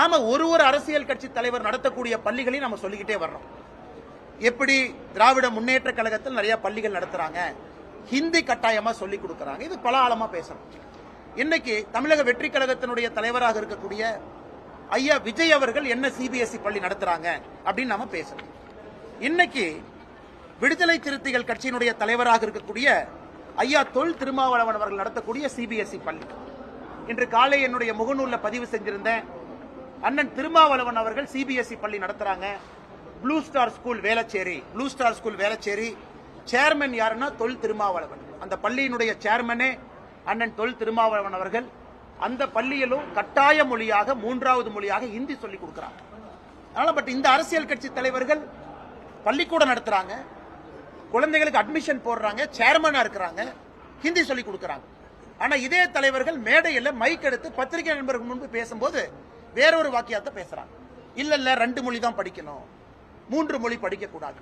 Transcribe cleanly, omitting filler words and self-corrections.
நாம ஒரு அரசியல் கட்சி தலைவர் நடத்தக்கூடிய பள்ளிகளையும் நம்ம சொல்லிக்கிட்டே வர்றோம். எப்படி திராவிட முன்னேற்ற கழகத்தில் நிறைய பள்ளிகள் நடத்துறாங்க, ஹிந்தி கட்டாயமா சொல்லி கொடுக்கறாங்க. இது பல ஆழமா பேசணும். இன்னைக்கு தமிழக வெற்றி கழகத்தினுடைய தலைவராக இருக்கக்கூடிய ஐயா விஜய் அவர்கள் என்ன சிபிஎஸ்இ பள்ளி நடத்துறாங்க அப்படின்னு நாம பேசணும். இன்னைக்கு விடுதலை சிறுத்தைகள் கட்சியினுடைய தலைவராக இருக்கக்கூடிய ஐயா தொல் திருமாவளவன் அவர்கள் நடத்தக்கூடிய சிபிஎஸ்இ பள்ளி. இன்று காலை என்னுடைய முகநூல்ல பதிவு செஞ்சிருந்தேன். அண்ணன் திருமாவளவன் அவர்கள் சிபிஎஸ்இ பள்ளி நடத்துறாங்க. Blue star school Velachery chairman யாருன்னா தொல் திருமாவளவன். அந்த பள்ளியினுடைய சேர்மனே அண்ணன் தொல் திருமாவளவன் அவர்கள். அந்த பள்ளியிலும் கட்டாய மொழியாக 3வது மொழியாக ஹிந்தி சொல்லிக் கொடுக்கிறாங்க. அதனால பட் இந்த அரசியல் கட்சி தலைவர்கள் பள்ளிக்கூடம் நடத்துறாங்க, குழந்தைகளுக்கு அட்மிஷன் போடுறாங்க, சேர்மனா இருக்கிறாங்க, ஹிந்தி சொல்லிக் கொடுக்கறாங்க. ஆனா இதே தலைவர்கள் மேடையில் மைக் எடுத்து பத்திரிகை நண்பர்கள் முன்பு பேசும்போது வேறொரு வாக்கியத்தை பேசுறாங்க. இல்ல 2 மொழி தான் படிக்கணும், 3 மொழி படிக்க கூடாது.